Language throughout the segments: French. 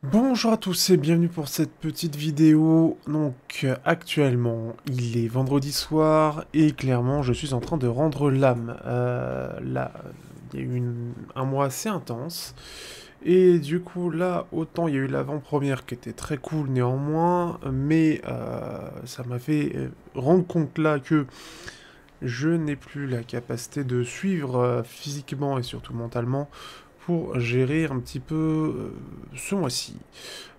Bonjour à tous et bienvenue pour cette petite vidéo. Donc actuellement il est vendredi soir et clairement je suis en train de rendre l'âme. Là il y a eu un mois assez intense et du coup là autant il y a eu l'avant-première qui était très cool néanmoins, mais ça m'a fait rendre compte là que je n'ai plus la capacité de suivre physiquement et surtout mentalement pour gérer un petit peu ce mois-ci.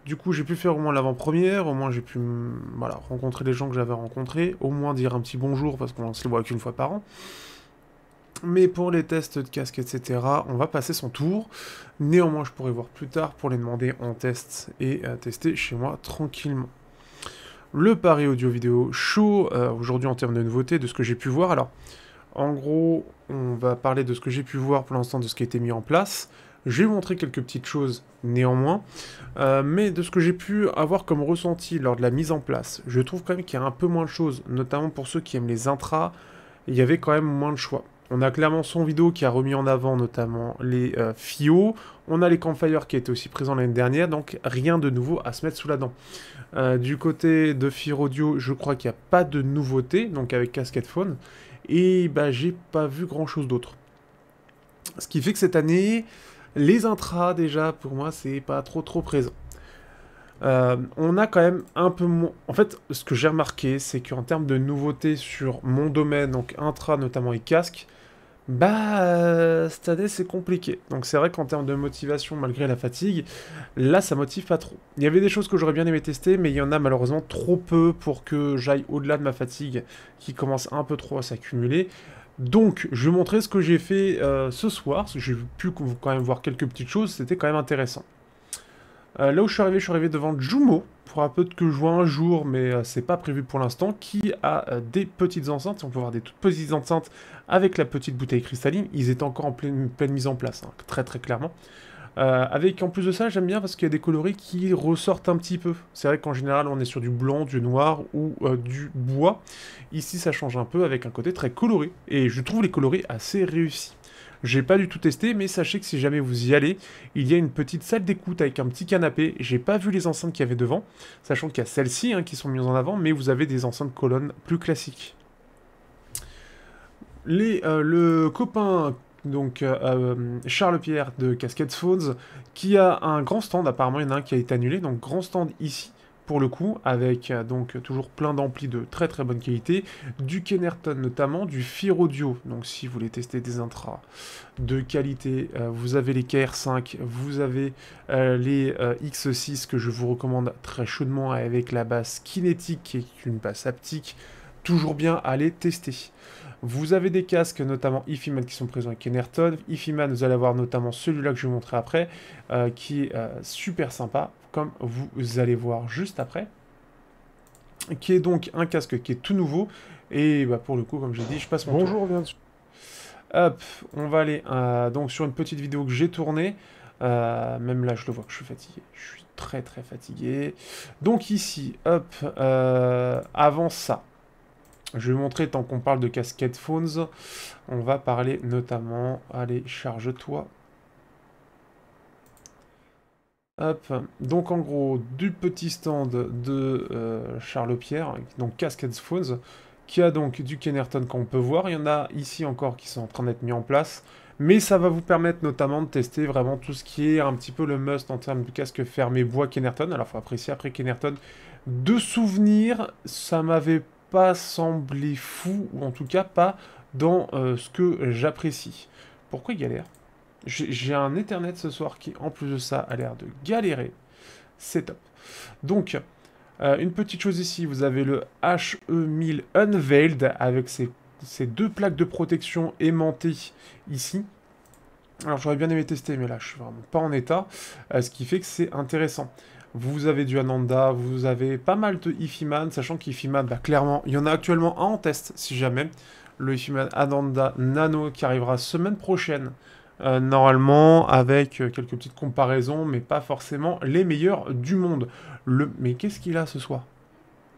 Du coup, j'ai pu faire au moins l'avant-première, au moins j'ai pu voilà, rencontrer les gens que j'avais rencontrés, au moins dire un petit bonjour parce qu'on se les voit qu'une fois par an. Mais pour les tests de casque, etc., on va passer son tour. Néanmoins, je pourrais voir plus tard pour les demander en test et tester chez moi tranquillement. Le pari audio-vidéo chaud, aujourd'hui en termes de nouveautés, de ce que j'ai pu voir. Alors, en gros, on va parler de ce que j'ai pu voir pour l'instant, de ce qui a été mis en place. Je vais montrer quelques petites choses néanmoins, mais de ce que j'ai pu avoir comme ressenti lors de la mise en place, je trouve quand même qu'il y a un peu moins de choses, notamment pour ceux qui aiment les intras, il y avait quand même moins de choix. On a clairement son vidéo qui a remis en avant notamment les FIO, on a les Campfire qui étaient aussi présents l'année dernière, donc rien de nouveau à se mettre sous la dent. Du côté de Fear Audio, je crois qu'il n'y a pas de nouveauté, donc avec casque phone, et bah j'ai pas vu grand chose d'autre. Ce qui fait que cette année, les intras déjà pour moi c'est pas trop présent. On a quand même un peu moins. En fait, ce que j'ai remarqué, c'est qu'en termes de nouveautés sur mon domaine, donc intra notamment et casque, bah cette année c'est compliqué. Donc c'est vrai qu'en termes de motivation, malgré la fatigue, là ça motive pas trop. Il y avait des choses que j'aurais bien aimé tester, mais il y en a malheureusement trop peu pour que j'aille au-delà de ma fatigue, qui commence un peu trop à s'accumuler. Donc je vais montrer ce que j'ai fait ce soir, parce que j'ai pu quand même voir quelques petites choses, c'était quand même intéressant. Là où je suis arrivé devant Jumo, pour un peu que je vois un jour, mais c'est pas prévu pour l'instant, qui a des petites enceintes. On peut voir des toutes petites enceintes avec la petite bouteille cristalline. Ils étaient encore en pleine mise en place, hein, très clairement. Avec en plus de ça, j'aime bien parce qu'il y a des coloris qui ressortent un petit peu. C'est vrai qu'en général, on est sur du blanc, du noir ou du bois. Ici, ça change un peu avec un côté très coloré. Et je trouve les coloris assez réussis. J'ai pas du tout testé, mais sachez que si jamais vous y allez, il y a une petite salle d'écoute avec un petit canapé. J'ai pas vu les enceintes qu'il y avait devant, sachant qu'il y a celles-ci hein, qui sont mises en avant, mais vous avez des enceintes colonnes plus classiques. Le copain, donc Charles Pierre de Cascade Phones, qui a un grand stand, apparemment il y en a un qui a été annulé, donc grand stand ici pour le coup, avec donc toujours plein d'amplis de très bonne qualité, du Kenerton notamment, du Fear Audio, donc si vous voulez tester des intras de qualité, vous avez les KR5, vous avez les X6 que je vous recommande très chaudement avec la basse kinétique qui est une basse haptique, toujours bien à les tester. Vous avez des casques, notamment Ifiman, qui sont présents avec Kenerton. Ifiman, vous allez avoir notamment celui-là que je vais vous montrer après, qui est super sympa, comme vous allez voir juste après. Qui est donc un casque qui est tout nouveau. Et bah, pour le coup, comme j'ai dit, je passe mon tour. Bonjour, bien sûr. Hop, on va aller donc sur une petite vidéo que j'ai tournée. Même là, je le vois que je suis fatigué. Je suis très fatigué. Donc ici, hop, avant ça, je vais montrer, tant qu'on parle de casquette phones, on va parler notamment... Allez, charge-toi. Hop, donc en gros, du petit stand de Charles Pierre, donc casquette phones, qui a donc du Kenerton qu'on peut voir. Il y en a ici encore qui sont en train d'être mis en place. Mais ça va vous permettre notamment de tester vraiment tout ce qui est un petit peu le must en termes de casque fermé bois Kenerton. Alors il faut apprécier après Kenerton. De souvenirs, ça m'avait pas semblé fou, ou en tout cas pas dans ce que j'apprécie. Pourquoi il galère? J'ai un Ethernet ce soir qui, en plus de ça, a l'air de galérer. C'est top. Donc, une petite chose ici, vous avez le HE1000 Unveiled avec ces deux plaques de protection aimantées ici. Alors j'aurais bien aimé tester, mais là je suis vraiment pas en état, ce qui fait que c'est intéressant. Vous avez du Ananda, vous avez pas mal de Ifiman, sachant qu'Ifiman, bah, clairement, il y en a actuellement un en test, si jamais. Le Ifiman Ananda Nano qui arrivera semaine prochaine, normalement, avec quelques petites comparaisons, mais pas forcément les meilleurs du monde. Mais qu'est-ce qu'il a ce soir?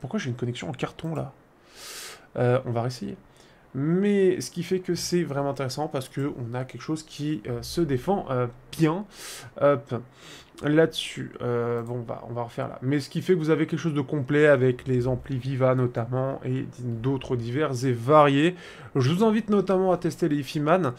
Pourquoi j'ai une connexion en carton là? On va réessayer. Mais ce qui fait que c'est vraiment intéressant parce qu'on a quelque chose qui se défend bien. Hop. Là-dessus, bon, bah, on va refaire là. Mais ce qui fait que vous avez quelque chose de complet avec les amplis Viva notamment et d'autres divers et variés. Je vous invite notamment à tester les Ifiman.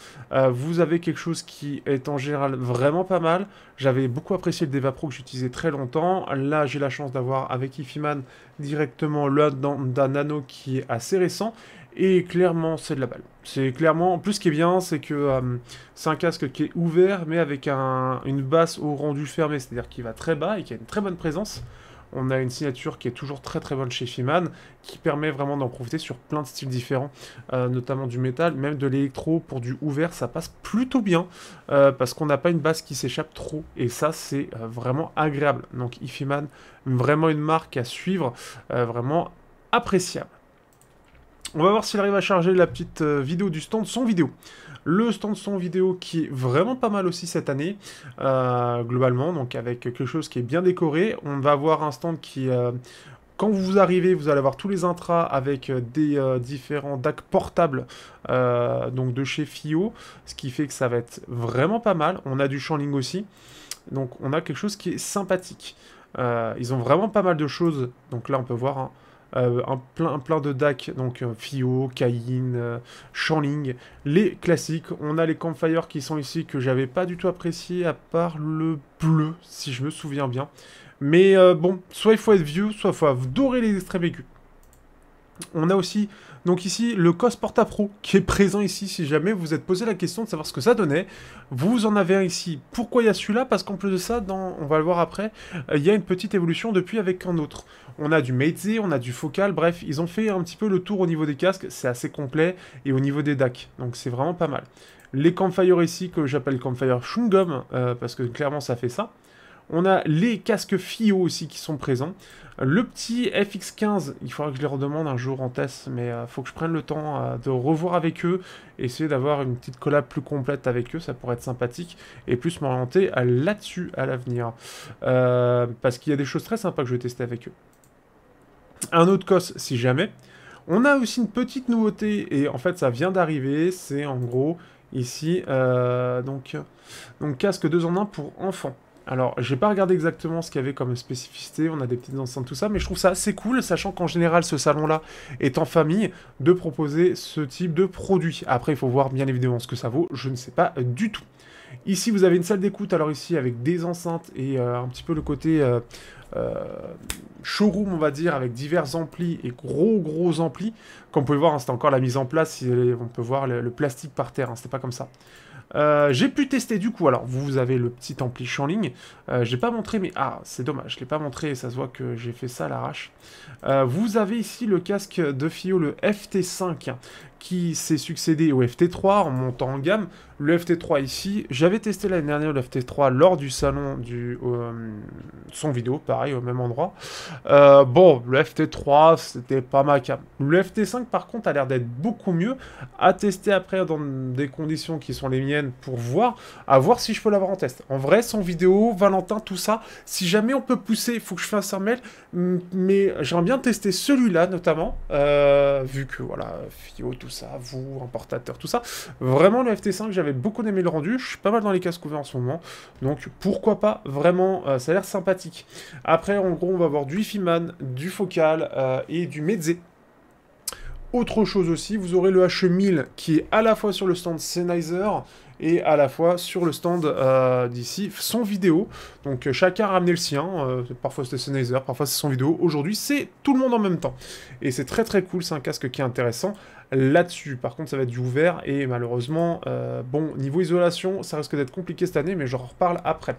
Vous avez quelque chose qui est en général vraiment pas mal. J'avais beaucoup apprécié le Deva Pro que j'utilisais très longtemps. Là, j'ai la chance d'avoir avec Ifiman directement le d'un nano qui est assez récent. Et clairement, c'est de la balle. C'est clairement... En plus, ce qui est bien, c'est que c'est un casque qui est ouvert, mais avec une basse au rendu fermé, c'est-à-dire qu'il va très bas et qui a une très bonne présence. On a une signature qui est toujours très très bonne chez Fiman, qui permet vraiment d'en profiter sur plein de styles différents, notamment du métal, même de l'électro. Pour du ouvert, ça passe plutôt bien, parce qu'on n'a pas une basse qui s'échappe trop, et ça, c'est vraiment agréable. Donc Ifiman, vraiment une marque à suivre, vraiment appréciable. On va voir s'il arrive à charger la petite vidéo du stand son vidéo. Le stand son vidéo qui est vraiment pas mal aussi cette année, globalement, donc avec quelque chose qui est bien décoré. On va avoir un stand qui... quand vous arrivez, vous allez avoir tous les intras avec des différents DAC portables, donc de chez FiO, ce qui fait que ça va être vraiment pas mal. On a du Shanling aussi, donc on a quelque chose qui est sympathique. Ils ont vraiment pas mal de choses, donc là on peut voir... Hein, un plein de DAC, donc FiO, Kain, Shanling, les classiques. On a les Campfire qui sont ici que j'avais pas du tout apprécié à part le bleu, si je me souviens bien. Mais bon, soit il faut être vieux, soit il faut adorer les extrêmes aigus. On a aussi, donc ici, le COS Porta Pro, qui est présent ici, si jamais vous vous êtes posé la question de savoir ce que ça donnait. Vous en avez un ici. Pourquoi il y a celui-là? Parce qu'en plus de ça, on va le voir après, il y a une petite évolution depuis avec un autre. On a du Meitze, on a du Focal, bref, ils ont fait un petit peu le tour au niveau des casques, c'est assez complet, et au niveau des DAC, donc c'est vraiment pas mal. Les Campfire ici, que j'appelle Campfire Chewing Gum, parce que clairement ça fait ça. On a les casques FiO aussi qui sont présents. Le petit FX15, il faudra que je les redemande un jour en test, mais faut que je prenne le temps de revoir avec eux, essayer d'avoir une petite collab plus complète avec eux, ça pourrait être sympathique, et plus m'orienter là-dessus à l'avenir. Parce qu'il y a des choses très sympas que je vais tester avec eux. Un autre COS si jamais. On a aussi une petite nouveauté, et en fait ça vient d'arriver, c'est en gros ici, donc casque 2 en 1 pour enfants. Alors, j'ai pas regardé exactement ce qu'il y avait comme spécificité, on a des petites enceintes, tout ça, mais je trouve ça assez cool, sachant qu'en général, ce salon-là est en famille, de proposer ce type de produit. Après, il faut voir bien évidemment ce que ça vaut, je ne sais pas du tout. Ici, vous avez une salle d'écoute, alors ici, avec des enceintes et un petit peu le côté showroom, on va dire, avec divers amplis et gros amplis. Comme vous pouvez voir, hein, c'était encore la mise en place, on peut voir le plastique par terre, hein, c'était pas comme ça. J'ai pu tester du coup, alors vous avez le petit ampli Shanling, j'ai pas montré, mais c'est dommage, je l'ai pas montré, ça se voit que j'ai fait ça à l'arrache. Vous avez ici le casque de FiO, le FT5, qui s'est succédé au FT3 en montant en gamme. Le FT3 ici, j'avais testé l'année dernière le FT3 lors du salon du son vidéo, pareil, au même endroit. Bon, le FT3, c'était pas ma cam. Le FT5, par contre, a l'air d'être beaucoup mieux, à tester après dans des conditions qui sont les miennes pour voir, à voir si je peux l'avoir en test. En vrai, son vidéo, Valentin, tout ça, si jamais on peut pousser, il faut que je fasse un mail, mais j'aimerais bien tester celui-là, notamment, vu que, voilà, FiO, tout ça, vous, importateur, tout ça. Vraiment, le FT5, j'avais beaucoup aimé le rendu, je suis pas mal dans les casques ouverts en ce moment, donc pourquoi pas, vraiment, ça a l'air sympathique. Après, en gros, on va avoir du Ifiman, du Focal et du Meitze. Autre chose aussi, vous aurez le HE1000 qui est à la fois sur le stand Sennheiser et à la fois sur le stand d'ici son vidéo. Donc chacun a ramené le sien, parfois c'était Sennheiser, parfois c'est son vidéo. Aujourd'hui c'est tout le monde en même temps. Et c'est très cool, c'est un casque qui est intéressant là-dessus. Par contre ça va être du ouvert et malheureusement, bon, niveau isolation, ça risque d'être compliqué cette année, mais j'en reparle après.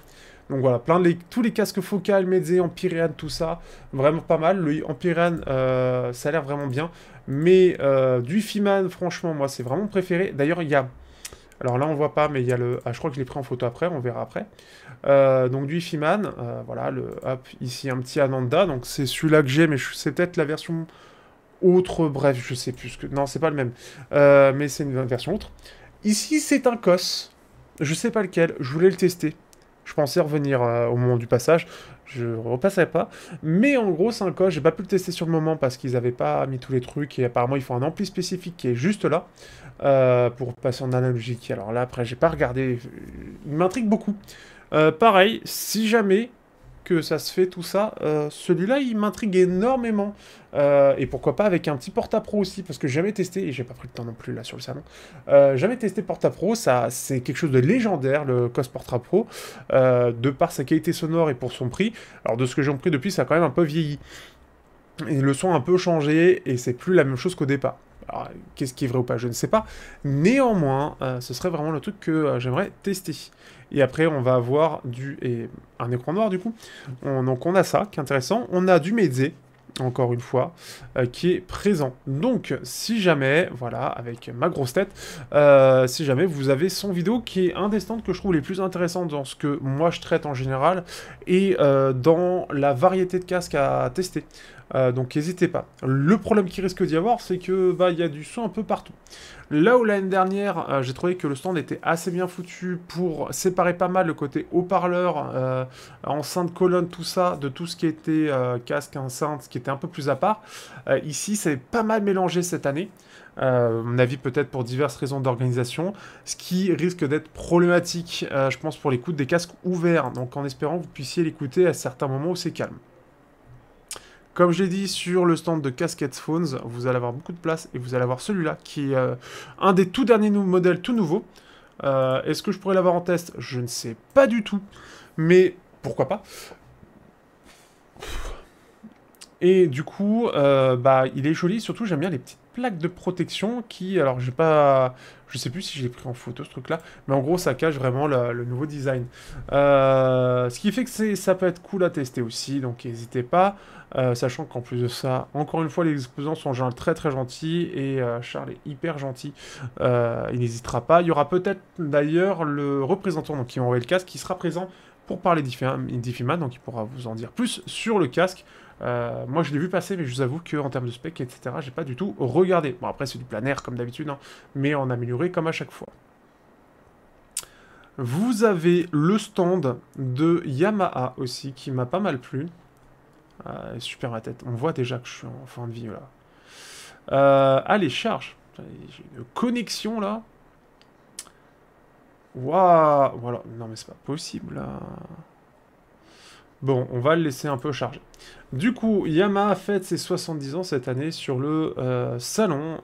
Donc voilà, tous les casques Focal, Meitze, Empyrean, tout ça, vraiment pas mal. Le Empyrean, ça a l'air vraiment bien. Mais du Ifiman, franchement, moi, c'est vraiment préféré. D'ailleurs, il y a... Alors là, on voit pas, mais il y a le... je crois que je l'ai pris en photo après, on verra après. Donc du Ifiman, voilà, hop, ici, un petit Ananda. Donc c'est celui-là que j'ai, mais c'est peut-être la version autre, bref, je sais plus. Non, c'est pas le même. Mais c'est une version autre. Ici, c'est un COS. Je sais pas lequel, je voulais le tester. Je pensais revenir au moment du passage, je repasserai pas. Mais en gros, c'est un code, j'ai pas pu le tester sur le moment parce qu'ils avaient pas mis tous les trucs et apparemment il faut un ampli spécifique qui est juste là pour passer en analogique. Alors là, après, j'ai pas regardé, il m'intrigue beaucoup. Pareil, si jamais que ça se fait tout ça, celui-là il m'intrigue énormément. Et pourquoi pas avec un petit Porta-Pro aussi, parce que j'ai jamais testé, et j'ai pas pris le temps non plus là sur le salon, jamais testé Porta-Pro, ça c'est quelque chose de légendaire, le COS Porta-Pro, de par sa qualité sonore et pour son prix. Alors de ce que j'ai compris depuis, ça a quand même un peu vieilli. Et le son a un peu changé, et c'est plus la même chose qu'au départ. Alors, qu'est-ce qui est vrai ou pas, je ne sais pas. Néanmoins, ce serait vraiment le truc que j'aimerais tester. Et après, on va avoir un écran noir, du coup. Donc, on a ça, qui est intéressant. On a du Meze, encore une fois, qui est présent. Donc, si jamais, voilà, avec ma grosse tête, si jamais vous avez son vidéo, qui est un des stands que je trouve les plus intéressants dans ce que moi je traite en général, et dans la variété de casques à tester. Donc n'hésitez pas. Le problème qui risque d'y avoir, c'est que il y a du son un peu partout. Là où l'année dernière, j'ai trouvé que le stand était assez bien foutu pour séparer pas mal le côté haut-parleur, enceinte colonne, tout ça, de tout ce qui était casque, enceinte, qui était un peu plus à part. Ici, c'est pas mal mélangé cette année. À mon avis, peut-être pour diverses raisons d'organisation, ce qui risque d'être problématique, je pense, pour l'écoute des casques ouverts. Donc en espérant que vous puissiez l'écouter à certains moments où c'est calme. Comme j'ai dit sur le stand de Casquette Phones, vous allez avoir beaucoup de place et vous allez avoir celui-là qui est un des tout derniers modèles tout nouveaux. Est-ce que je pourrais l'avoir en test? Je ne sais pas du tout, mais pourquoi pas. Et du coup, il est joli, surtout j'aime bien les petites plaques de protection qui, alors j'ai pas, je sais plus si je l'ai pris en photo ce truc-là, mais en gros ça cache vraiment le nouveau design. Ce qui fait que ça peut être cool à tester aussi, donc n'hésitez pas, sachant qu'en plus de ça, encore une fois les exposants sont en général très très gentils et Charles est hyper gentil, il n'hésitera pas. Il y aura peut-être d'ailleurs le représentant donc qui m'a envoyé le casque qui sera présent pour parler d'Ifiman, donc il pourra vous en dire plus sur le casque. Moi je l'ai vu passer, mais je vous avoue qu'en termes de spec, etc., j'ai pas du tout regardé. Bon, après c'est du plein air comme d'habitude, hein, mais en amélioré comme à chaque fois. Vous avez le stand de Yamaha aussi, qui m'a pas mal plu. Super ma tête, on voit déjà que je suis en fin de vie là. Allez, charge. J'ai une connexion là. Waouh, voilà, non mais c'est pas possible là. Bon, on va le laisser un peu charger. Du coup, Yamaha fête ses 70 ans cette année sur le salon.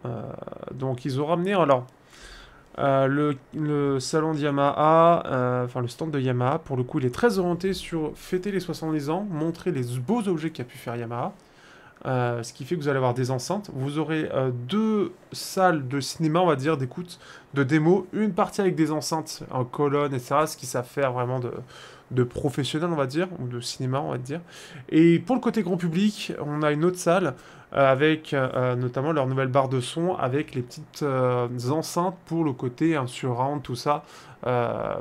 Donc ils ont ramené, alors, le salon de Yamaha, enfin le stand de Yamaha, pour le coup, il est très orienté sur fêter les 70 ans, montrer les beaux objets qu'a pu faire Yamaha. Ce qui fait que vous allez avoir des enceintes. Vous aurez deux salles de cinéma, on va dire, d'écoute, de démo. Une partie avec des enceintes en colonne, etc. Ce qui savent faire vraiment de professionnels, on va dire, ou de cinéma, on va dire. Et pour le côté grand public, on a une autre salle avec notamment leur nouvelle barre de son, avec les petites enceintes pour le côté surround, tout ça,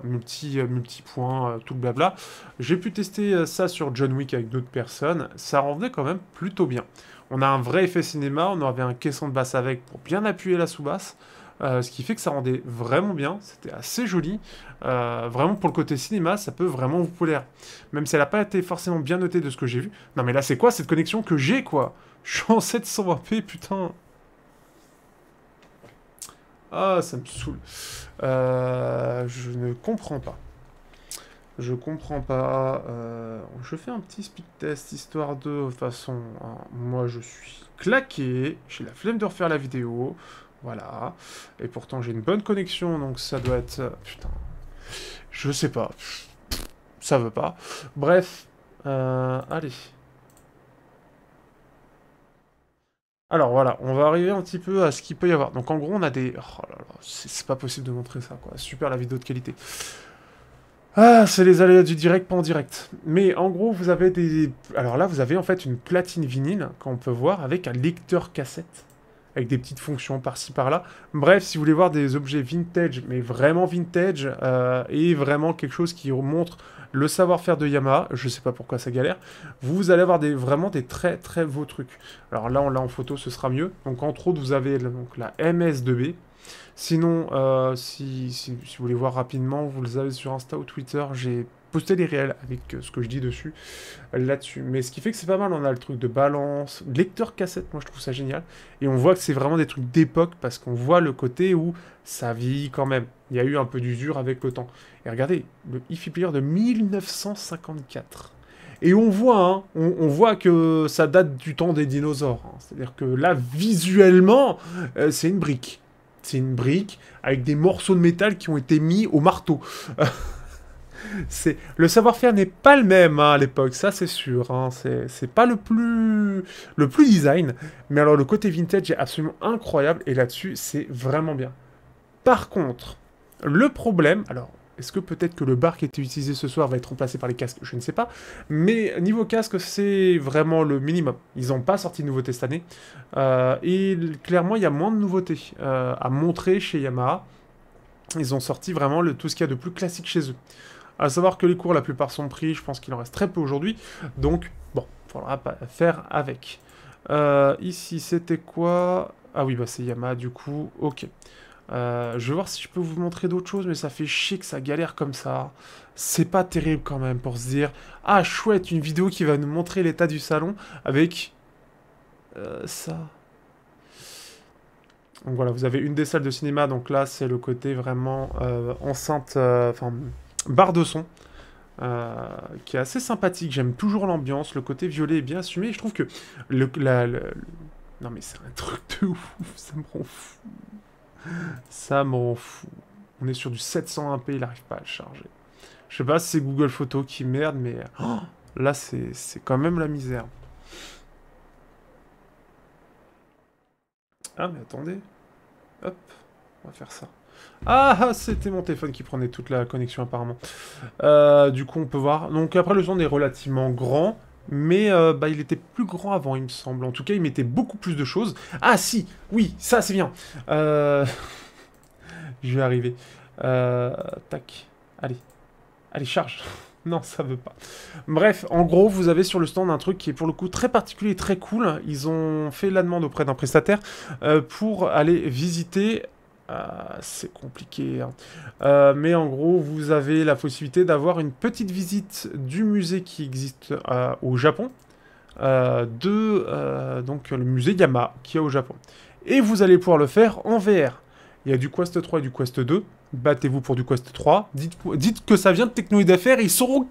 multi-points, tout le blabla. J'ai pu tester ça sur John Wick avec d'autres personnes, ça revenait quand même plutôt bien. On a un vrai effet cinéma, on avait un caisson de basse avec pour bien appuyer la sous-basse, ce qui fait que ça rendait vraiment bien, c'était assez joli. Vraiment pour le côté cinéma, ça peut vraiment vous plaire. Même si elle n'a pas été forcément bien notée de ce que j'ai vu. Non mais là c'est quoi cette connexion que j'ai quoi? Je suis en 720p, putain. Ah, ça me saoule. Je ne comprends pas. Je comprends pas. Je fais un petit speed test histoire de toute façon. Hein, moi, je suis claqué. J'ai la flemme de refaire la vidéo. Voilà. Et pourtant, j'ai une bonne connexion, donc ça doit être. Putain. Je sais pas. Ça veut pas. Bref. Allez. Alors voilà, on va arriver un petit peu à ce qu'il peut y avoir. Donc en gros, on a des... Oh là là, c'est pas possible de montrer ça, quoi. Super la vidéo de qualité. Ah, c'est les aléas du direct, pas en direct. Mais en gros, vous avez des... Alors là, vous avez en fait une platine vinyle, qu'on peut voir, avec un lecteur cassette. Avec des petites fonctions par-ci, par-là. Bref, si vous voulez voir des objets vintage, mais vraiment vintage, et vraiment quelque chose qui montre le savoir-faire de Yamaha, je sais pas pourquoi ça galère, vous allez avoir vraiment des très très beaux trucs. Alors là, on l'a en photo, ce sera mieux. Donc entre autres, vous avez donc, la MS2B. Sinon, si vous voulez voir rapidement, vous les avez sur Insta ou Twitter, j'ai poster les réels avec ce que je dis dessus, là-dessus. Mais ce qui fait que c'est pas mal, on a le truc de balance, lecteur cassette, moi je trouve ça génial. Et on voit que c'est vraiment des trucs d'époque, parce qu'on voit le côté où ça vieillit quand même. Il y a eu un peu d'usure avec le temps. Et regardez, le Ifi Player de 1954. Et on voit, hein, on voit que ça date du temps des dinosaures. Hein. C'est-à-dire que là, visuellement, c'est une brique. C'est une brique avec des morceaux de métal qui ont été mis au marteau. Le savoir-faire n'est pas le même hein, à l'époque, ça c'est sûr. Hein. C'est pas le plus design. Mais alors le côté vintage est absolument incroyable. Et là-dessus, c'est vraiment bien. Par contre, le problème... Alors, est-ce que peut-être que le bar qui était utilisé ce soir va être remplacé par les casques? Je ne sais pas. Mais niveau casque, c'est vraiment le minimum. Ils n'ont pas sorti de nouveautés cette année. Et clairement, il y a moins de nouveautés à montrer chez Yamaha. Ils ont sorti vraiment tout ce qu'il y a de plus classique chez eux. À savoir que les cours, la plupart sont pris. Je pense qu'il en reste très peu aujourd'hui. Donc, bon, il faudra pas faire avec. Ici, c'était quoi? Ah oui, bah c'est Yamaha du coup. Ok. Je vais voir si je peux vous montrer d'autres choses, mais ça fait chier que ça galère comme ça. C'est pas terrible quand même pour se dire « Ah, chouette, une vidéo qui va nous montrer l'état du salon avec ça. » Donc voilà, vous avez une des salles de cinéma, donc là c'est le côté vraiment enceinte, enfin barre de son, qui est assez sympathique. J'aime toujours l'ambiance, le côté violet est bien assumé. Je trouve que non mais c'est un truc de ouf, ça me rend fou. Ça m'en fout. On est sur du 720p, il n'arrive pas à le charger. Je sais pas si c'est Google Photos qui merde, mais oh, là, c'est quand même la misère. Ah, mais attendez. Hop, on va faire ça. Ah, c'était mon téléphone qui prenait toute la connexion, apparemment. Du coup, on peut voir. Donc, après, le son est relativement grand. Mais bah, il était plus grand avant, il me semble. En tout cas, il mettait beaucoup plus de choses. Ah, si, oui, ça, c'est bien. Je vais arriver. Tac. Allez. Allez, charge. Non, ça veut pas. Bref, en gros, vous avez sur le stand un truc qui est pour le coup très particulier et très cool. Ils ont fait la demande auprès d'un prestataire pour aller visiter... c'est compliqué. Hein. Mais en gros, vous avez la possibilité d'avoir une petite visite du musée qui existe au Japon. Donc le musée Yamaha qui est au Japon. Et vous allez pouvoir le faire en VR. Il y a du Quest 3 et du Quest 2. Battez-vous pour du Quest 3. Dites que ça vient de Technoïde Affaires, il saura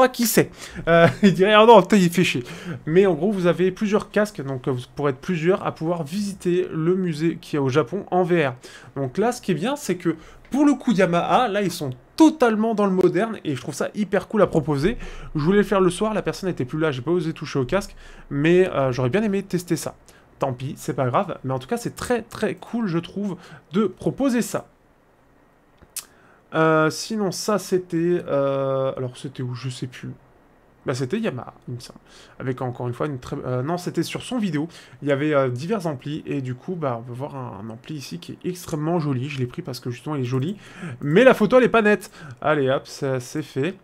qui c'est. Il dirait, ah non, putain, il fait chier. Mais en gros, vous avez plusieurs casques, donc vous pourrez être plusieurs à pouvoir visiter le musée qui est au Japon en VR. Donc là, ce qui est bien, c'est que pour le coup Yamaha, là, ils sont totalement dans le moderne, et je trouve ça hyper cool à proposer. Je voulais le faire le soir, la personne n'était plus là, j'ai pas osé toucher au casque, mais j'aurais bien aimé tester ça. Tant pis, c'est pas grave, mais en tout cas, c'est très très cool, je trouve, de proposer ça. Sinon, ça, c'était... alors, c'était où? Je sais plus. Bah, c'était Yamaha, il me semble. Avec, encore une fois, une très... non, c'était sur son vidéo. Il y avait divers amplis, et du coup, bah, on peut voir un ampli ici qui est extrêmement joli. Je l'ai pris parce que, justement, il est joli. Mais la photo, elle est pas nette. Allez, hop, c'est fait.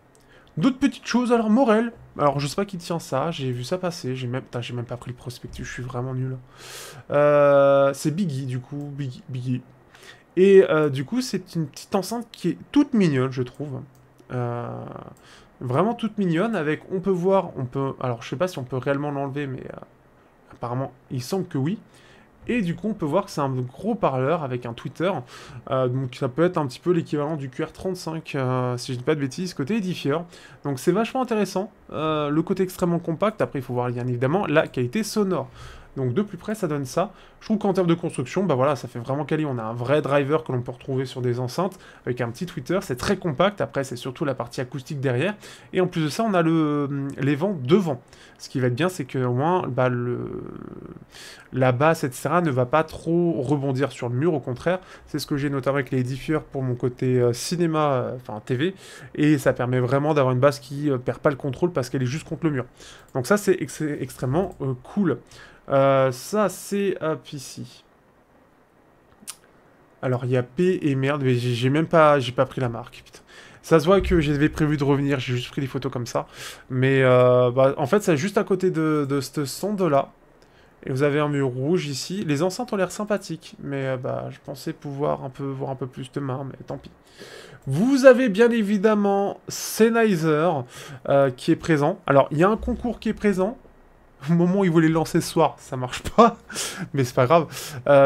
D'autres petites choses, alors, Morel. Alors, je sais pas qui tient ça, j'ai vu ça passer. J'ai même pas pris le prospectus, je suis vraiment nul. C'est Biggie, du coup. Biggie. Et du coup, c'est une petite enceinte qui est toute mignonne, je trouve. Vraiment toute mignonne, avec, on peut voir, alors je sais pas si on peut réellement l'enlever, mais apparemment, il semble que oui. Et du coup, on peut voir que c'est un gros parleur avec un tweeter. Donc ça peut être un petit peu l'équivalent du QR35, si je dis pas de bêtises, côté édifieur. Donc c'est vachement intéressant. Le côté extrêmement compact, après il faut voir bien évidemment la qualité sonore. Donc de plus près, ça donne ça. Je trouve qu'en termes de construction, bah voilà, ça fait vraiment quali. On a un vrai driver que l'on peut retrouver sur des enceintes, avec un petit tweeter, c'est très compact. Après, c'est surtout la partie acoustique derrière. Et en plus de ça, on a les vents devant. Ce qui va être bien, c'est qu'au moins, bah, la basse, etc., ne va pas trop rebondir sur le mur. Au contraire, c'est ce que j'ai notamment avec les édifieurs pour mon côté cinéma, enfin TV. Et ça permet vraiment d'avoir une basse qui perd pas le contrôle parce qu'elle est juste contre le mur. Donc ça, c'est extrêmement cool. Ça, c'est hop ici. Alors, il y a P et merde, mais j'ai pas pris la marque, putain. Ça se voit que j'avais prévu de revenir, j'ai juste pris des photos comme ça. Mais, bah, en fait, c'est juste à côté de ce stand-là. Et vous avez un mur rouge ici. Les enceintes ont l'air sympathiques, mais bah, je pensais pouvoir voir un peu plus de main, mais tant pis. Vous avez bien évidemment Sennheiser qui est présent. Alors, il y a un concours qui est présent. Au moment où ils voulaient le lancer ce soir, ça marche pas, mais c'est pas grave.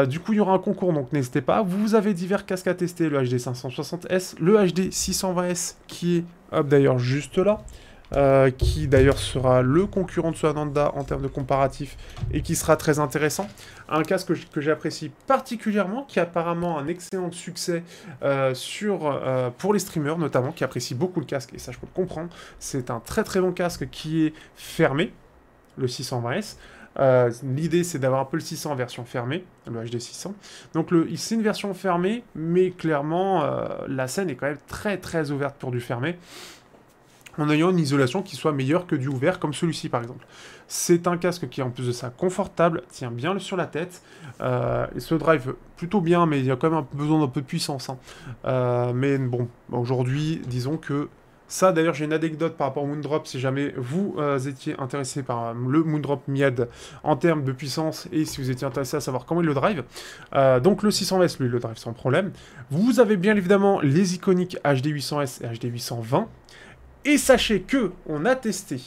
Du coup, il y aura un concours, donc n'hésitez pas. Vous avez divers casques à tester, le HD 560S, le HD 620S qui est, hop, d'ailleurs, juste là. Qui d'ailleurs sera le concurrent de ce Ananda en termes de comparatif et qui sera très intéressant. Un casque que j'apprécie particulièrement, qui a apparemment un excellent succès pour les streamers notamment, qui apprécient beaucoup le casque, et ça je peux le comprendre. C'est un très très bon casque qui est fermé, le 620S. L'idée c'est d'avoir un peu le 600 en version fermée, le HD 600. Donc c'est une version fermée, mais clairement la scène est quand même très très ouverte pour du fermé, en ayant une isolation qui soit meilleure que du ouvert, comme celui-ci par exemple. C'est un casque qui est en plus de ça confortable, tient bien sur la tête, et se drive plutôt bien, mais il y a quand même besoin d'un peu de puissance. Hein. Mais bon, aujourd'hui, disons que ça, d'ailleurs, j'ai une anecdote par rapport au Moondrop, si jamais vous étiez intéressé par le Moondrop Miad en termes de puissance, et si vous étiez intéressé à savoir comment il le drive. Donc le 600S, lui, il le drive sans problème. Vous avez bien évidemment les iconiques HD 800S et HD 820, et sachez que on a testé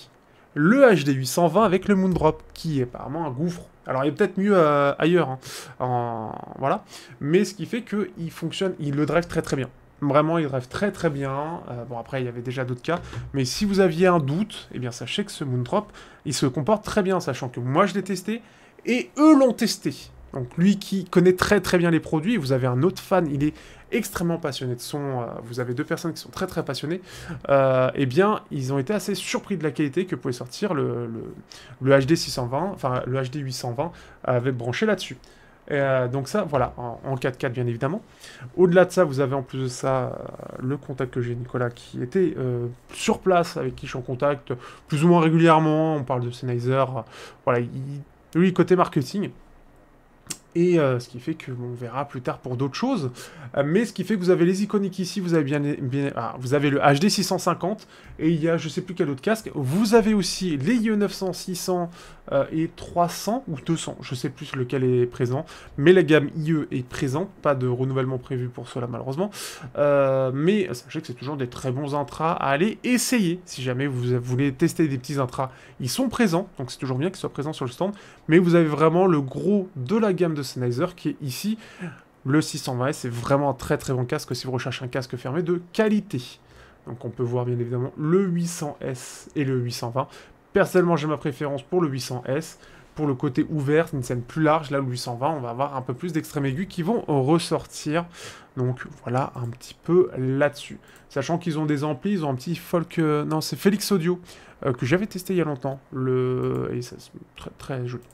le HD 820 avec le Moondrop, qui est apparemment un gouffre. Alors il est peut-être mieux ailleurs, hein, voilà. Mais ce qui fait qu'il fonctionne, il le drive très très bien. Vraiment, il drive très très bien. Bon, après, il y avait déjà d'autres cas. Mais si vous aviez un doute, eh bien sachez que ce Moondrop, il se comporte très bien, sachant que moi je l'ai testé, et eux l'ont testé. Donc lui qui connaît très très bien les produits, vous avez un autre fan, il est extrêmement passionné de son, vous avez deux personnes qui sont très très passionnées, eh bien ils ont été assez surpris de la qualité que pouvait sortir le HD 620, enfin le HD 820 avec branché là-dessus. Donc ça, voilà, en 4K bien évidemment. Au-delà de ça, vous avez en plus de ça le contact que j'ai, Nicolas, qui était sur place, avec qui je suis en contact plus ou moins régulièrement. On parle de Sennheiser, voilà, lui côté marketing. Et ce qui fait que on verra plus tard pour d'autres choses. Mais ce qui fait que vous avez les iconiques ici, vous avez vous avez le HD 650, et il y a je sais plus quel autre casque. Vous avez aussi les IE 900, 600 et 300, ou 200, je sais plus lequel est présent. Mais la gamme IE est présente, pas de renouvellement prévu pour cela malheureusement. Mais sachez que c'est toujours des très bons intras à aller essayer. Si jamais vous voulez tester des petits intras, ils sont présents, donc c'est toujours bien qu'ils soient présents sur le stand. Mais vous avez vraiment le gros de la gamme de Sennheiser qui est ici. Le 620S, c'est vraiment un très très bon casque si vous recherchez un casque fermé de qualité. Donc on peut voir bien évidemment le 800S et le 820. Personnellement, j'ai ma préférence pour le 800S. Pour le côté ouvert, une scène plus large, là le 820, on va avoir un peu plus d'extrêmes aigus qui vont ressortir. Donc voilà un petit peu là-dessus. Sachant qu'ils ont des amplis, ils ont un petit folk... non, c'est Felix Audio, que j'avais testé il y a longtemps. Et ça, c'est très très joli.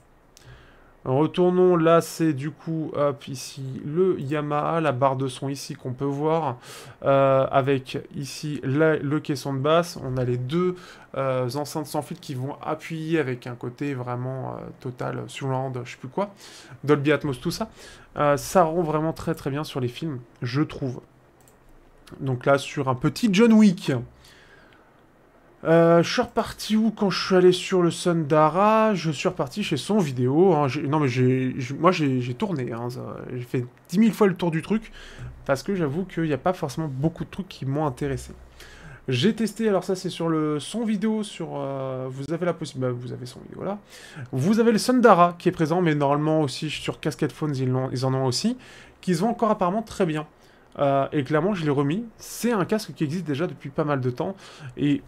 Retournons, là c'est du coup, hop, ici, le Yamaha, la barre de son ici qu'on peut voir, avec ici le caisson de basse. On a les deux enceintes sans fil qui vont appuyer avec un côté vraiment total, Surround, je sais plus quoi, Dolby Atmos, tout ça. Ça rend vraiment très très bien sur les films, je trouve. Donc là, sur un petit John Wick. Je suis reparti où quand je suis allé sur le Sundara? Je suis reparti chez son vidéo. Hein. Non mais moi j'ai tourné. Hein, j'ai fait 10 000 fois le tour du truc. Parce que j'avoue qu'il n'y a pas forcément beaucoup de trucs qui m'ont intéressé. J'ai testé, alors ça c'est sur le son vidéo, vous avez la possibilité, vous avez son vidéo là. Vous avez le Sundara qui est présent, mais normalement aussi sur Cascade Phones ils en ont aussi. Qui se vend encore apparemment très bien. Et clairement je l'ai remis. C'est un casque qui existe déjà depuis pas mal de temps. Et...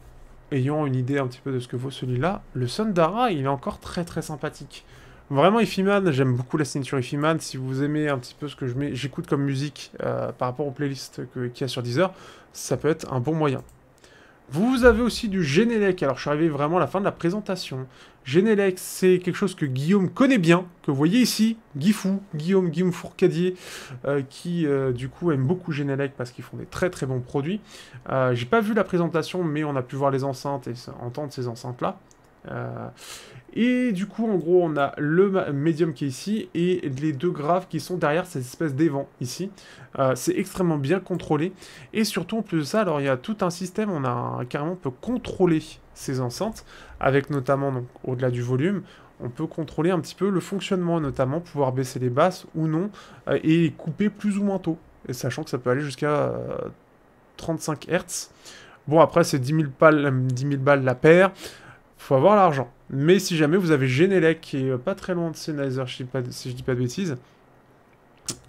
ayant une idée un petit peu de ce que vaut celui-là, le Sundara, il est encore très très sympathique. Vraiment, Ifiman, j'aime beaucoup la signature Ifiman. Si vous aimez un petit peu ce que j'écoute comme musique par rapport aux playlists qu'il y a sur Deezer, ça peut être un bon moyen. Vous avez aussi du Genelec. Alors, je suis arrivé vraiment à la fin de la présentation. Genelec, c'est quelque chose que Guillaume connaît bien, que vous voyez ici, Guillaume Fourcadier, qui du coup aime beaucoup Genelec parce qu'ils font des très très bons produits. J'ai pas vu la présentation, mais on a pu voir les enceintes et entendre ces enceintes-là. Et du coup, en gros, on a le médium qui est ici et les deux graves qui sont derrière cette espèce d'évent ici. C'est extrêmement bien contrôlé. Et surtout, en plus de ça, alors il y a tout un système, carrément, on peut contrôler ces enceintes, avec notamment, donc au-delà du volume, on peut contrôler un petit peu le fonctionnement, notamment pouvoir baisser les basses ou non, et couper plus ou moins tôt. Et sachant que ça peut aller jusqu'à 35 Hz. Bon, après, c'est 10 000 balles la paire. Faut avoir l'argent. Mais si jamais vous avez Genelec, qui est pas très loin de Sennheiser, si je dis pas de bêtises,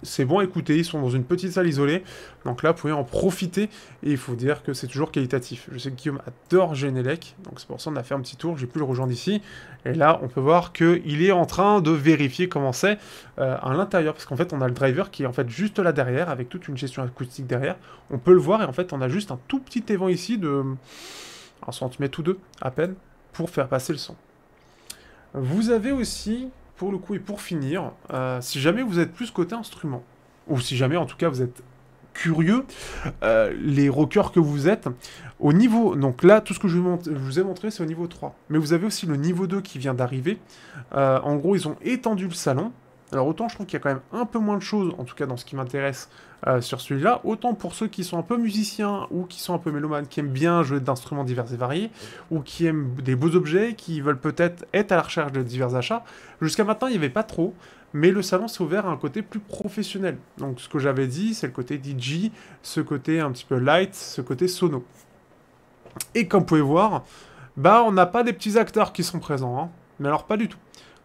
c'est bon, écoutez, ils sont dans une petite salle isolée, donc là, vous pouvez en profiter, et il faut dire que c'est toujours qualitatif. Je sais que Guillaume adore Genelec, donc c'est pour ça qu'on a fait un petit tour, j'ai pu le rejoindre ici, et là, on peut voir qu'il est en train de vérifier comment c'est à l'intérieur, parce qu'en fait, on a le driver qui est en fait juste là derrière, avec toute une gestion acoustique derrière, on peut le voir, et en fait, on a juste un tout petit évent ici de 1 centimètre ou 2, à peine, pour faire passer le son. Vous avez aussi, pour le coup et pour finir, si jamais vous êtes plus côté instrument, ou si jamais en tout cas vous êtes curieux, les rockers que vous êtes, au niveau, donc là tout ce que je vous ai montré c'est au niveau 3, mais vous avez aussi le niveau 2 qui vient d'arriver, en gros ils ont étendu le salon, alors autant je trouve qu'il y a quand même un peu moins de choses, en tout cas dans ce qui m'intéresse sur celui-là, autant pour ceux qui sont un peu musiciens ou qui sont un peu mélomanes, qui aiment bien jouer d'instruments divers et variés, ou qui aiment des beaux objets, qui veulent peut-être être à la recherche de divers achats. Jusqu'à maintenant, il n'y avait pas trop, mais le salon s'est ouvert à un côté plus professionnel. Donc ce que j'avais dit, c'est le côté DJ, ce côté un petit peu light, ce côté sono. Et comme vous pouvez voir, bah on n'a pas des petits acteurs qui sont présents, hein. Mais alors pas du tout.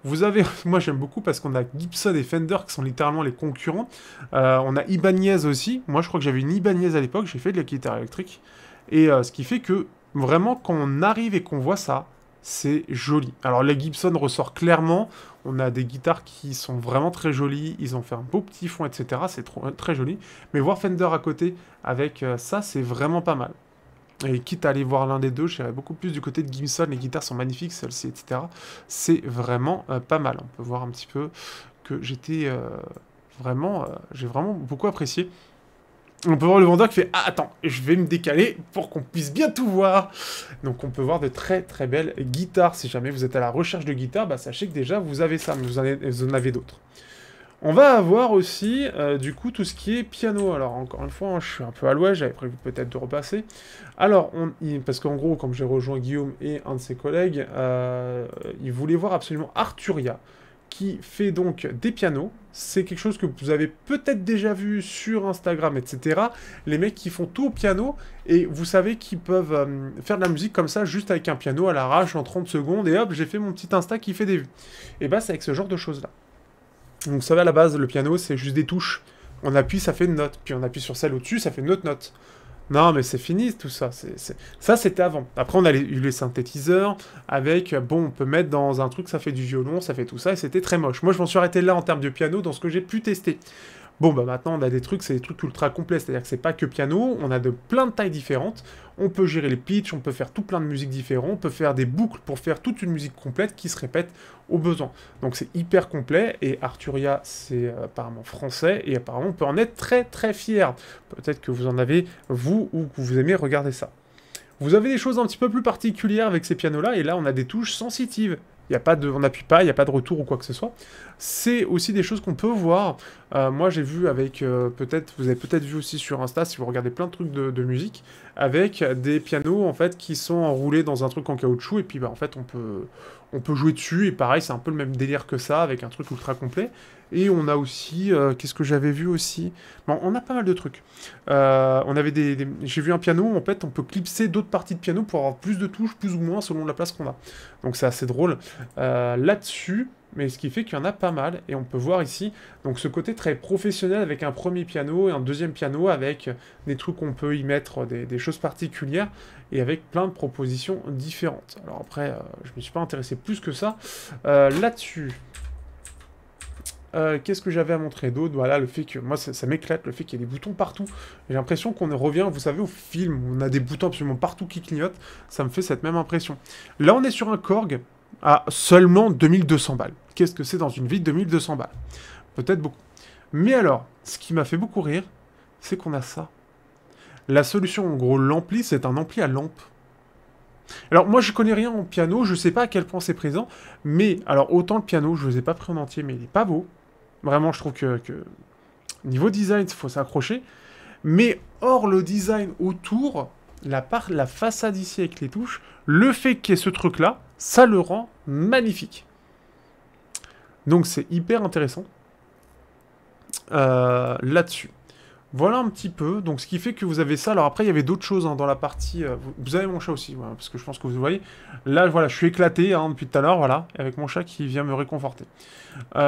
Vous avez, moi j'aime beaucoup parce qu'on a Gibson et Fender qui sont littéralement les concurrents. On a Ibanez aussi. Moi je crois que j'avais une Ibanez à l'époque, j'ai fait de la guitare électrique. Et ce qui fait que vraiment quand on arrive et qu'on voit ça, c'est joli. Alors la Gibson ressort clairement. On a des guitares qui sont vraiment très jolies. Ils ont fait un beau petit fond, etc. C'est très joli. Mais voir Fender à côté avec ça, c'est vraiment pas mal. Et quitte à aller voir l'un des deux, j'irais beaucoup plus du côté de Gibson, les guitares sont magnifiques, celles-ci, etc. C'est vraiment pas mal. On peut voir un petit peu que j'étais j'ai vraiment beaucoup apprécié. On peut voir le vendeur qui fait « Ah, attends, je vais me décaler pour qu'on puisse bien tout voir !» Donc on peut voir de très très belles guitares. Si jamais vous êtes à la recherche de guitares, bah, sachez que déjà vous avez ça, mais vous en avez d'autres. On va avoir aussi, du coup, tout ce qui est piano. Alors, encore une fois, hein, je suis un peu à l'ouest, j'avais prévu peut-être de repasser. Alors, parce qu'en gros, comme j'ai rejoint Guillaume et un de ses collègues, ils voulaient voir absolument Arturia, qui fait donc des pianos. C'est quelque chose que vous avez peut-être déjà vu sur Instagram, etc. Les mecs qui font tout au piano, et vous savez qu'ils peuvent faire de la musique comme ça, juste avec un piano à l'arrache, en 30 secondes, et hop, j'ai fait mon petit Insta qui fait des vues. Et bah, c'est avec ce genre de choses-là. Donc vous savez, à la base, le piano, c'est juste des touches. On appuie, ça fait une note. Puis on appuie sur celle au-dessus, ça fait une autre note. Non, mais c'est fini, tout ça. Ça, c'était avant. Après, on a eu les synthétiseurs, avec, bon, on peut mettre dans un truc, ça fait du violon, ça fait tout ça, et c'était très moche. Moi, je m'en suis arrêté là en termes de piano, dans ce que j'ai pu tester. Bon, bah maintenant, on a des trucs, c'est des trucs ultra complets, c'est-à-dire que c'est pas que piano, on a de plein de tailles différentes, on peut gérer les pitchs, on peut faire tout plein de musiques différentes, on peut faire des boucles pour faire toute une musique complète qui se répète au besoin. Donc c'est hyper complet, et Arturia, c'est apparemment français, et apparemment on peut en être très très fier. Peut-être que vous en avez, vous, ou que vous aimez regarder ça. Vous avez des choses un petit peu plus particulières avec ces pianos-là, et là on a des touches sensitives. On n'appuie pas, il n'y a pas de retour ou quoi que ce soit. C'est aussi des choses qu'on peut voir. Moi, j'ai vu avec, vous avez peut-être vu aussi sur Insta, si vous regardez plein de trucs de musique, avec des pianos, en fait, qui sont enroulés dans un truc en caoutchouc, et puis, bah, en fait, on peut jouer dessus, et pareil, c'est un peu le même délire que ça, avec un truc ultra complet. Et on a aussi, qu'est-ce que j'avais vu aussi? Bon, on a pas mal de trucs. J'ai vu un piano, en fait, on peut clipser d'autres parties de piano pour avoir plus de touches, plus ou moins, selon la place qu'on a. Donc c'est assez drôle. Là-dessus, mais ce qui fait qu'il y en a pas mal, et on peut voir ici, donc ce côté très professionnel avec un premier piano et un deuxième piano avec des trucs qu'on peut y mettre, des choses particulières, et avec plein de propositions différentes. Alors après, je me suis pas intéressé plus que ça. Là-dessus... qu'est-ce que j'avais à montrer d'autre? Voilà, le fait que... Moi, ça m'éclate, le fait qu'il y ait des boutons partout. J'ai l'impression qu'on revient, vous savez, au film, où on a des boutons absolument partout qui clignotent. Ça me fait cette même impression. Là, on est sur un Korg à seulement 2200 balles. Qu'est-ce que c'est dans une vie de 2200 balles? Peut-être beaucoup. Mais alors, ce qui m'a fait beaucoup rire, c'est qu'on a ça. La solution, en gros, l'ampli, c'est un ampli à lampe. Alors, moi, je connais rien en piano, je sais pas à quel point c'est présent, mais, alors, autant le piano, je ne vous ai pas pris en entier, mais il est pas beau. Vraiment, je trouve que niveau design, il faut s'accrocher. Mais hors le design autour, la façade ici avec les touches, le fait qu'il y ait ce truc-là, ça le rend magnifique. Donc c'est hyper intéressant là-dessus. Voilà un petit peu, donc ce qui fait que vous avez ça. Alors après, il y avait d'autres choses hein, dans la partie... vous avez mon chat aussi, voilà, parce que je pense que vous voyez. Là, voilà, je suis éclaté hein, depuis tout à l'heure, voilà, avec mon chat qui vient me réconforter.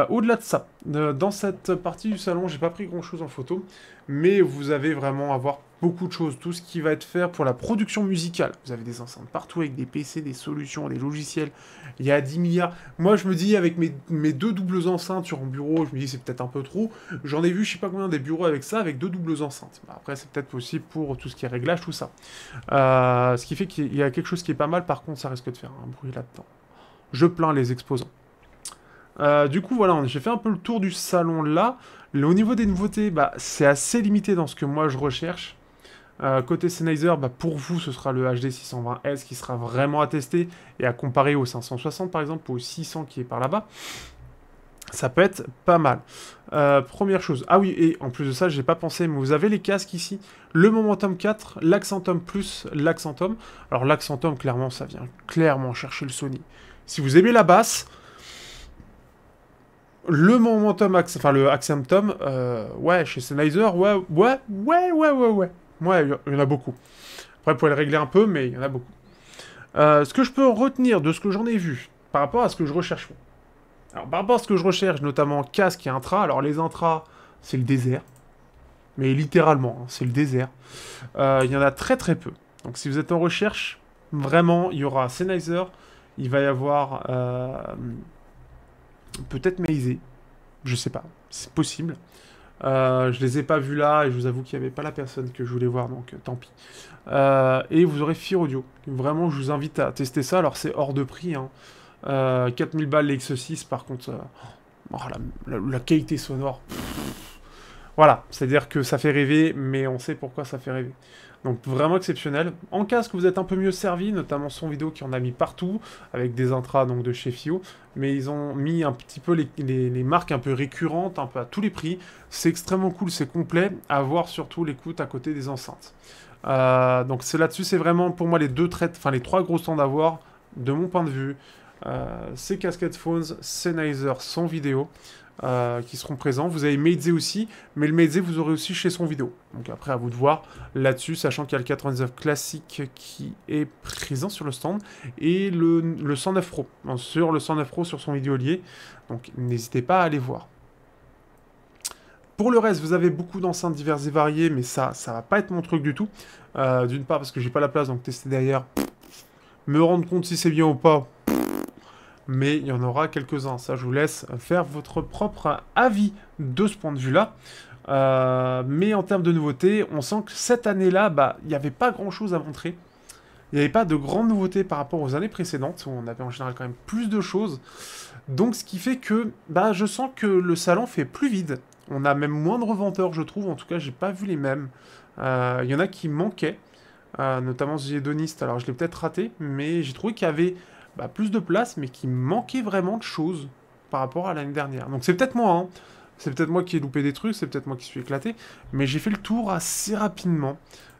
Au-delà de ça, dans cette partie du salon, j'ai pas pris grand-chose en photo, mais vous avez vraiment à voir beaucoup de choses, tout ce qui va être fait pour la production musicale. Vous avez des enceintes partout avec des PC, des solutions, des logiciels. Il y a 10 milliards. Moi, je me dis, avec mes deux doubles enceintes sur mon bureau, je me dis c'est peut-être un peu trop. J'en ai vu, je sais pas combien, des bureaux avec ça, avec deux doubles enceintes. Bah, après, c'est peut-être possible pour tout ce qui est réglage, tout ça. Ce qui fait qu'il y a quelque chose qui est pas mal, par contre, ça risque de faire un bruit là-dedans. Je plains les exposants. Du coup, voilà, j'ai fait un peu le tour du salon là. Au niveau des nouveautés, bah, c'est assez limité dans ce que moi je recherche. Côté Sennheiser, bah, pour vous, ce sera le HD 620S qui sera vraiment à tester et à comparer au 560 par exemple, ou au 600 qui est par là-bas. Ça peut être pas mal. Première chose. Ah oui, et en plus de ça, j'ai pas pensé, mais vous avez les casques ici. Le Momentum 4, l'Accentum Plus, l'Accentum. Alors l'Accentum, clairement, ça vient clairement chercher le Sony. Si vous aimez la basse... Le Momentum, enfin le Accentum, ouais, chez Sennheiser, ouais. Ouais, il y en a beaucoup. Après, vous pouvez le régler un peu, mais il y en a beaucoup. Ce que je peux retenir de ce que j'en ai vu, par rapport à ce que je recherche. Alors, par rapport à ce que je recherche, notamment casque et intra, alors les intras, c'est le désert. Mais littéralement, hein, c'est le désert. Il y en a très très peu. Donc si vous êtes en recherche, vraiment, il y aura Sennheiser, il va y avoir... peut-être Meizé, je sais pas, c'est possible. Je les ai pas vus là, et je vous avoue qu'il n'y avait pas la personne que je voulais voir, donc tant pis. Et vous aurez Fear Audio. Vraiment, je vous invite à tester ça, alors c'est hors de prix. Hein. 4000 balles les X6, par contre, oh, la qualité sonore. Voilà, c'est-à-dire que ça fait rêver, mais on sait pourquoi ça fait rêver. Donc vraiment exceptionnel. En casque, vous êtes un peu mieux servi, notamment son vidéo qui en a mis partout, avec des intras donc, de chez FiO, mais ils ont mis un petit peu les marques un peu récurrentes, un peu à tous les prix. C'est extrêmement cool, c'est complet, à voir surtout l'écoute à côté des enceintes. Donc c'est là-dessus, c'est vraiment pour moi les deux traites, enfin les trois gros stands à voir, de mon point de vue. C'est Cascade Phones, Sennheiser, son vidéo. Qui seront présents. Vous avez Meizé aussi, mais le Meizé vous aurez aussi chez son vidéo. Donc après à vous de voir là-dessus, sachant qu'il y a le 99 classique qui est présent sur le stand, et le 109 Pro. Donc, sur le 109 Pro sur son vidéo lié. Donc n'hésitez pas à aller voir. Pour le reste, vous avez beaucoup d'enceintes diverses et variées, mais ça va pas être mon truc du tout. D'une part parce que j'ai pas la place, donc tester derrière. Me rendre compte si c'est bien ou pas, mais il y en aura quelques-uns. Ça, je vous laisse faire votre propre avis de ce point de vue-là. Mais en termes de nouveautés, on sent que cette année-là, bah, il n'y avait pas grand-chose à montrer. Il n'y avait pas de grandes nouveautés par rapport aux années précédentes, où on avait en général quand même plus de choses. Donc, ce qui fait que bah, je sens que le salon fait plus vide. On a même moins de revendeurs, je trouve. En tout cas, j'ai pas vu les mêmes. Il y en a qui manquaient, notamment Zedonist. Alors, je l'ai peut-être raté, mais j'ai trouvé qu'il y avait... bah, plus de place, mais qui manquait vraiment de choses par rapport à l'année dernière. Donc c'est peut-être moi, hein. C'est peut-être moi qui ai loupé des trucs, c'est peut-être moi qui suis éclaté, mais j'ai fait le tour assez rapidement.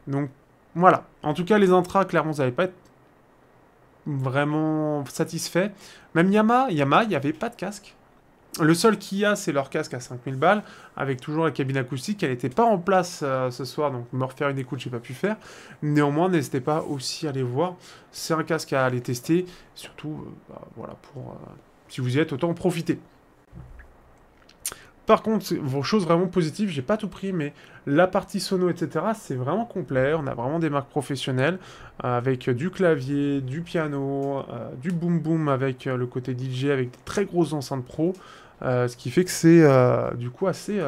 Donc voilà. En tout cas, les intras, clairement, vous n'allez pas être vraiment satisfait. Même Yamaha, il n'y avait pas de casque. Le seul qu'il y a, c'est leur casque à 5000 balles, avec toujours la cabine acoustique. Elle n'était pas en place ce soir, donc me refaire une écoute, j'ai pas pu faire. Néanmoins, n'hésitez pas aussi à aller voir. C'est un casque à aller tester, surtout, bah, voilà, pour si vous y êtes, autant en profiter. Par contre, vos choses vraiment positives, j'ai pas tout pris, mais la partie sono, etc., c'est vraiment complet. On a vraiment des marques professionnelles, avec du clavier, du piano, du boom boom avec le côté DJ, avec des très grosses enceintes pro. Ce qui fait que c'est du coup assez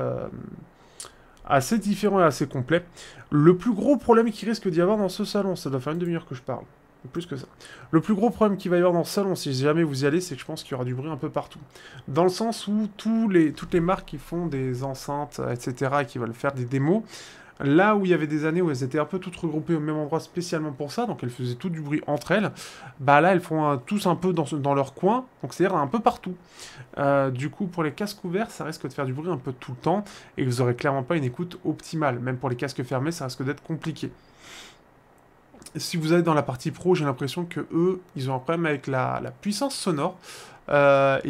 différent et assez complet. Le plus gros problème qu'il risque d'y avoir dans ce salon, ça doit faire une demi-heure que je parle, plus que ça. Le plus gros problème qu'il va y avoir dans ce salon, si jamais vous y allez, c'est que je pense qu'il y aura du bruit un peu partout. Dans le sens où toutes les marques qui font des enceintes, etc., et qui veulent faire des démos, là où il y avait des années où elles étaient un peu toutes regroupées au même endroit spécialement pour ça, donc elles faisaient tout du bruit entre elles, bah là elles font tous un peu dans leur coin, donc c'est-à-dire un peu partout. Du coup pour les casques ouverts, ça risque de faire du bruit un peu tout le temps, et vous aurez clairement pas une écoute optimale. Même pour les casques fermés, ça risque d'être compliqué. si vous allez dans la partie pro, j'ai l'impression que eux, ils ont un problème avec la puissance sonore. Quand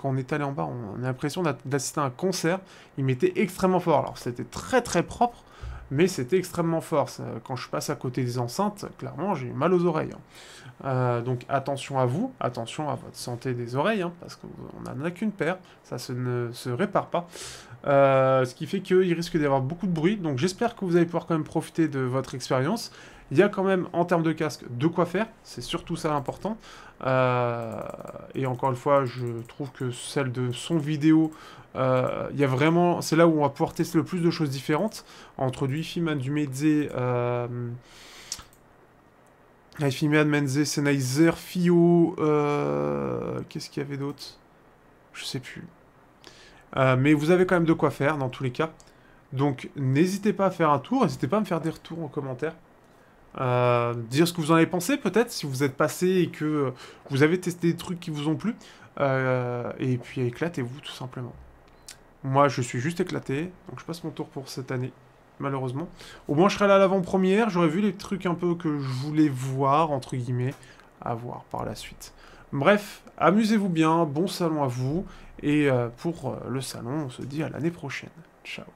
on est allé en bas, on a l'impression d'assister à un concert. Ils mettaient extrêmement fort. Alors c'était très très propre, mais c'était extrêmement fort. Quand je passe à côté des enceintes, clairement, j'ai mal aux oreilles. Donc attention à vous, attention à votre santé des oreilles, hein, parce qu'on n'en a qu'une paire, ça ne se répare pas. Ce qui fait qu'il risque d'y avoir beaucoup de bruit, donc j'espère que vous allez pouvoir quand même profiter de votre expérience. Il y a quand même, en termes de casque, de quoi faire, c'est surtout ça l'important. Et encore une fois, je trouve que celle de son vidéo, il y a vraiment, c'est là où on va pouvoir tester le plus de choses différentes, entre du Hi-Fi-Man, du Meize, Hi-Fi-Man, Menze, Sennheiser, Fio, qu'est-ce qu'il y avait d'autre? Je sais plus. Mais vous avez quand même de quoi faire, dans tous les cas. Donc, n'hésitez pas à faire un tour, n'hésitez pas à me faire des retours en commentaire. Dire ce que vous en avez pensé, peut-être, si vous êtes passé et que vous avez testé des trucs qui vous ont plu. Et puis, éclatez-vous, tout simplement. Moi, je suis juste éclaté, donc je passe mon tour pour cette année, malheureusement. Au moins, je serai là à l'avant-première, j'aurais vu les trucs un peu que je voulais voir, entre guillemets, à voir par la suite. Bref, amusez-vous bien, bon salon à vous, et pour le salon, on se dit à l'année prochaine. Ciao.